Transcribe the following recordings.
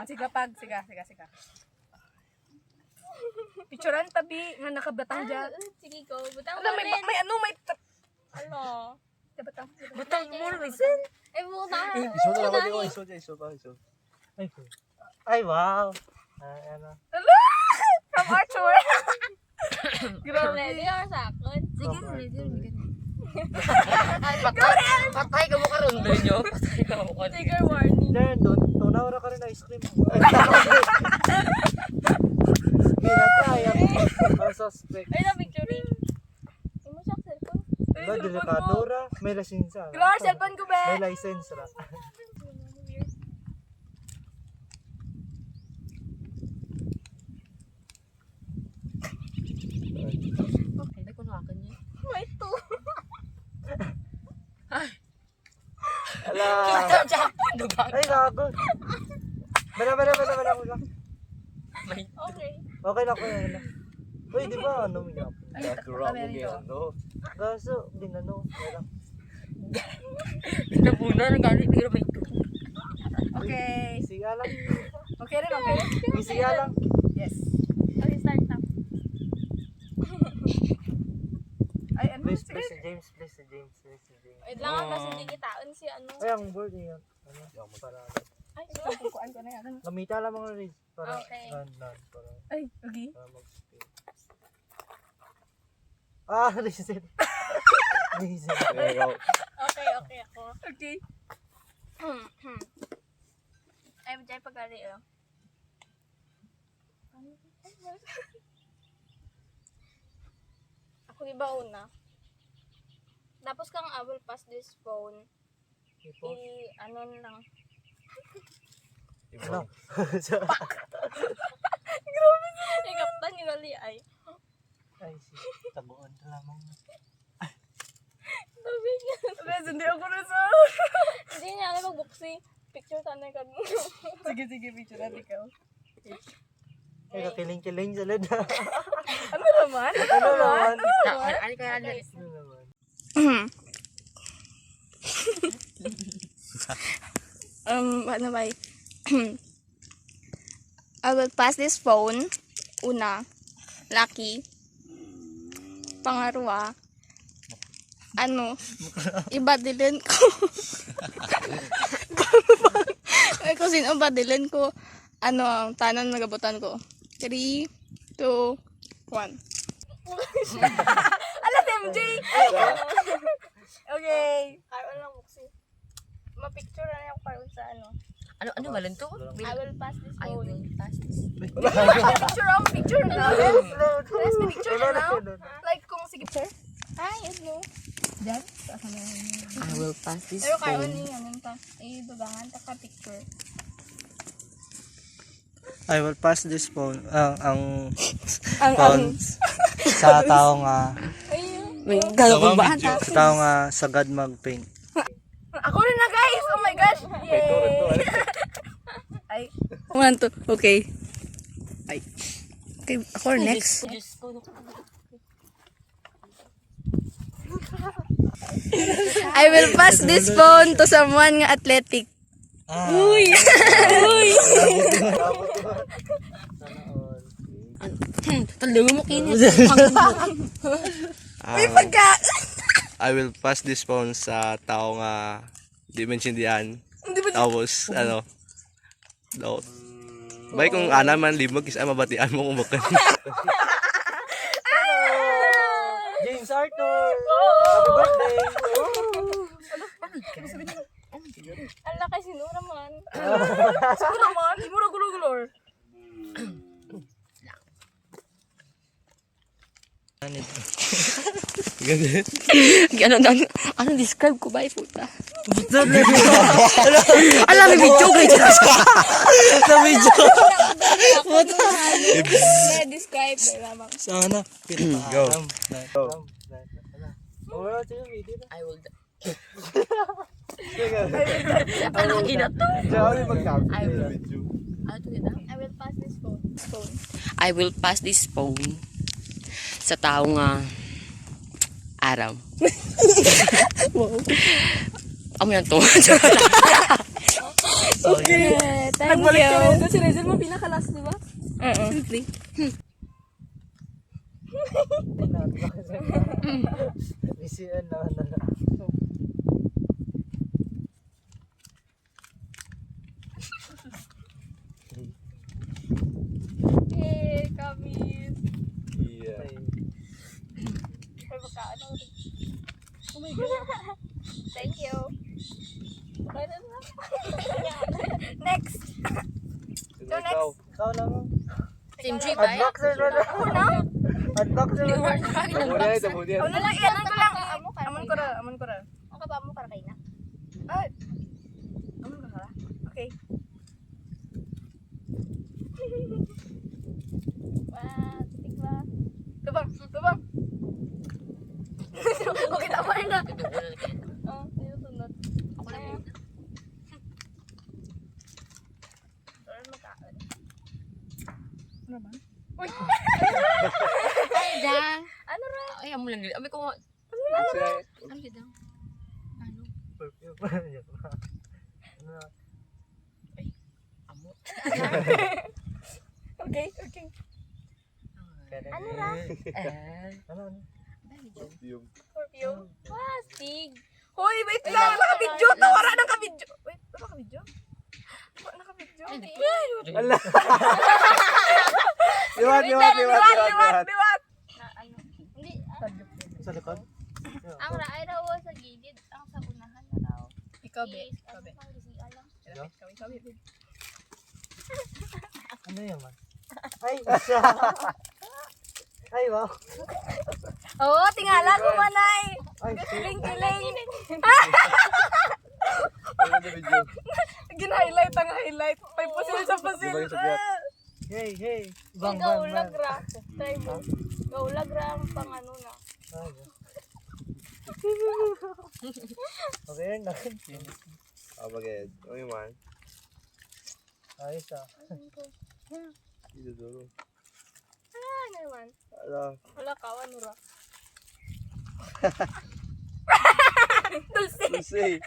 Sige pag, sige. Picturean tabi nga nakabatang dyan. Sige ko. Butang Alam, may Ano? batang mo, listen. Butang. Iso na lang ako. Iso. Ay, wow. Ano? From Arthur. Grabe. Ready or sakot? Sige, ready. Patay ka mo karon ba nyo? Patay ka mo karon. Trigger warning. Then, doon. Tunaw na ka rin na ice cream. Pinataya. Ang suspect. Ay, na-picture rin. Imo siya, cellphone. Ba, delikado ra. May lisensa. Glory, cellphone ko ba? May license ra. Hindi ko nakakan niya. May to. Ala. Japon, dugang. Ay, gago. Bala. May Okay. Okay na ko yan. Uy, di ba ano mo Gaso, dinano. Wala. napuna ng galit. Pero may Okay. Siga lang. Okay rin, okay. Siga lang. Yes. Okay, start na. Ay, ano? Please, Sige. si James. Wait lang, kasi hindi kitaan si ano. Ay, ang board niya. Ano? Para. Ay, Kukuan ko na yan. Gamita lang mga rin. Para. Okay. Nan. Para. Ay, okay. Mag-stay. Reset. Reset. okay, ako. Okay. Ay, majay pagkali, oh. Ako iba una. Tapos kang I will pass this phone. Ano lang. Ano? Ikaptan ni Lali ay. Ay, tabuan na lamang. Sabi niya. Guys, hindi ako na sa... Hindi niya alam magbuksi. Picture tanay ka. Sige, picture natin ikaw. Ay, kakiling-kiling sa led. Ano naman? Ano naman? Ano kaya ano? Ano naman? Ano ba? I will pass this phone. Una, Lucky. Pangarawa, ibadilin ko. Ay, kung sino badilin ko, ang tanan nagabutan ko. 3, 2, 1. Alas, MJ! Okay. Karo lang buksi. Ma-picture na ako karon sa Ano ba lang to? I will pass this I phone. will pass this. Picture na. Let's picture na now. Like, kung sige, sir. Ay, ano? Diyan? I will pass this Pero karon phone. ni anong ta? Dugangan ta ka picture. I will pass this phone. Ang phones sa tao nga May gagawin ba ata? sa tao nga sagad mag-paint. Ako rin na, guys! Oh my gosh! Yay! Ay. 1, 2, okay. Ay. Okay, ako next. Diyos ko. I will pass this phone to someone nga athletic. Uy! Uy! Talungo mo kinis. May pagka... I will pass this phone sa tao nga di maintindihan. Tapos daw. Bay kung ana man limog is mabatian mo kung bakan. James Arthur! Happy birthday! Ang laki sino naman. Saan naman? Di mo na gulo-gulor. Ano describe ko ba puta? Alam mo video guys. Sa video! Describe lamang. Sana. Go. Wala tayo video na. I will Ano ginato? I Ano to gina? I will pass this phone. I will pass this phone sa tao nga araw. Wow. Amo yan to. Okay. Thank Nagbalik ka you. rin. Si Rezel mo pinakalas, di ba? Oo. Simple. Isian na na. Hey, Kamis. Yeah. Ay, magkaan ako. Oh my God. Thank you. Okay na na. Next. So next. Ikaw lang. Team G ba? Unboxer na lang. Ako na? Unboxer na lang. Tamo niya. Ano lang, iyanan ko lang. Amon ko ra. Ang kaba mo para kayo na. Ay. Amon ko ra. Okay. Wow, titik ba? Tubang. Okay, tama na. Oo, sinusunod. Ako lang yun. Pero magkaan. Ano ba? Ay, dang. Ano ra? Ay, amo lang. Ami ko. Ano yun dang? Ano? Perfume. Ano? Amo. Okay. Ano ra? Ano? Perfume. Wow, stig. Hoy, wait lang. Naka-video to. Wala naka-video. Wait, wala naka-video? Wala naka-video. Ala. Liwat. Liwat. Na ano? Hindi. Sa likod? Ang raay raw sa gilid. Ang sa unahan na raw. Ikaw, be. Is, Ikaw, ano be. pang gisian lang. Ikaw, be. Ano yun man? Ay, siya. Ay, wow. Oo, tingala ko manay. Ay, shit. Kiling. Gin-highlight ang highlight. May pusil sa pusil. Hey. Bang. Gaulag ra. Try mo. Gaulag ra ang pang ano na. Okay, na. Abagad. Oy man. Ayos ah. Dito dulu. Ah, naman. Ala. Wala ka, ano ra. Say.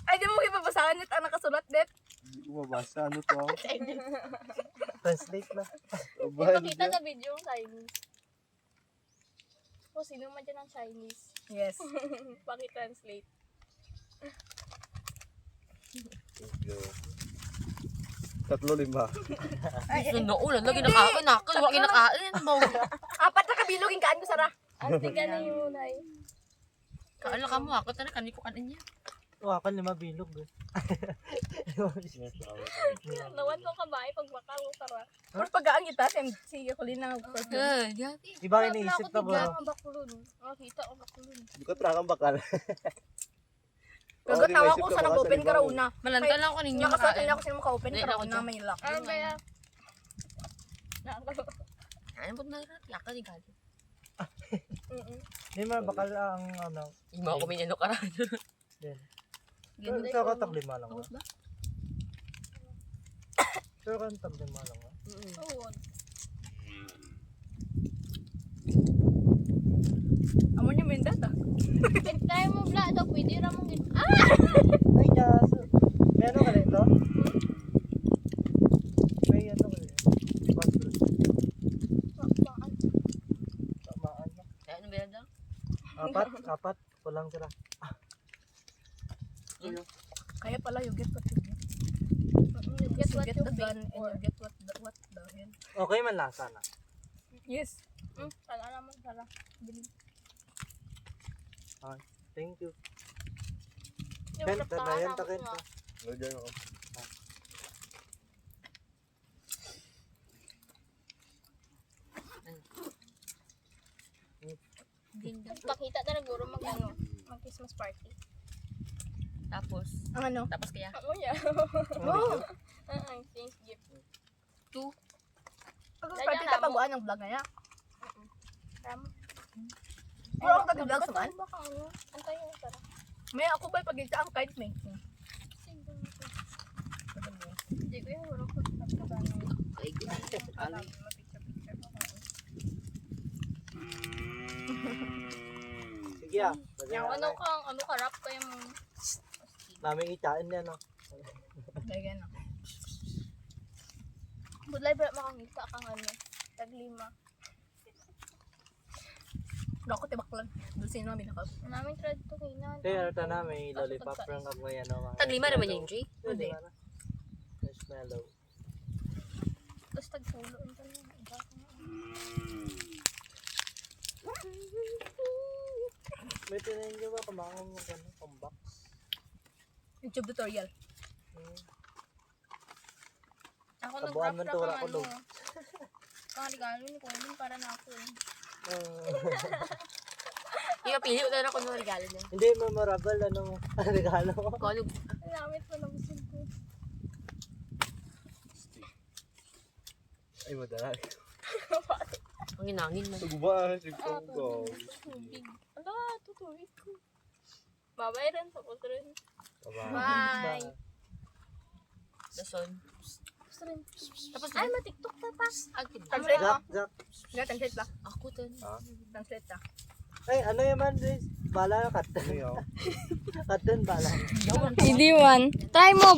Ay, di mo ipabasahan it ang nakasulat, det. Hindi ko mabasa. Ano to? Translate na. Ipakita sa video yung Chinese. O, sino man dyan ang Chinese? Yes. Paki-translate. Tatlo lima. Sundo ulan. Lagi nakain. Nakal. Wagi nakain. Mo. Apat na kabilog yung kaan ko, Sara. Ante ka na yung unay. Kaala ka mo. Ako tayo kaniko kanin niya. Waka 5 bilog eh. Nawan mo ka ba? Pagbaka mo para. Mas pag-aan kita, si Colina. Eh, yati. Iba iniisip na ba? Ang bakulun. Nakita ang bakulun. Hindi ko trakang bakal. Gagot tawa ko sa nag-open ka raw una. Malanta lang ako ninyo Nakasulat makain. na ako sino maka-open Hindi, ka raw ako una, dyan. may lock. Ano kaya? Ano po na yaka ni gali. Di man bakal ang ano. Hindi mo ako minano ka rin. Din. Ganda Sa katak 5 lang. Tapos ba? Pero kan tag 5 lang. Oo. Amo niyo may data. Kaya mo bla daw pwede ra mong gid. Ay, kaso. May ano ka dito? May ano ka dito? Password. Tamaan na. Ano ba yan daw? Apat. Kulang sila. Kaya pala you get what you get. Get You what get you the pay gun and for. you get what the hell. Okay man lang sana. Yes. Sana naman para. Thank you. Yung Kenta ulap na yan, tapos takenta. mo. Diyan ako. Pakita na naguro mag ano, mag Christmas party. Tapos. Ang ano? Tapos kaya? Ano ya? Oh. Ang thanks gift. Pag party ka pag-uan ng vlog na yan. Tama. Pero ako tag-vlog sa man. Baka ano? Antay mo para. May ako ba pag ang kite may. Hindi ko yung wala ko tataganan. Ay, ano? Sige ah. Yung ano kang ano karap ko yung Namin itain yan no. Lagyan ako. Budlay ba makangita kang ano? Tag-5. Dako tibaklan. Dulce na binaka. Namin thread to kay na. Kaya ito na, may lollipop lang ako yan. Tag-5 naman yung Jay. Hindi. Marshmallow. Tapos tagpulo. Ang tanong. Iba ko na. May tinayin nyo ba kumakang mo gano'n, pang box? YouTube tutorial. Ako Tabuan man nag-craft tura lang ko ano. dog. Kung regalo ni Colin para na ako. Yung pili ko na ako ng regalo niya. Hindi memorable, ano, regalo mo. Kung ano, Lamit mo na gusto ko. Ay, madalag. ang ginangin mo. Guba, Tubig. Ala, tutubig ko. Babay rin. Tapos rin. Bye. Dason. Tapos rin. Tapos Ay, matiktok na pa. Translate ba? Jack. Nga, translate ba? Ako tan. Translate ta. Ay, ano yaman, Grace? Bala, katten. Katten, bala. Hindi man. Try mo.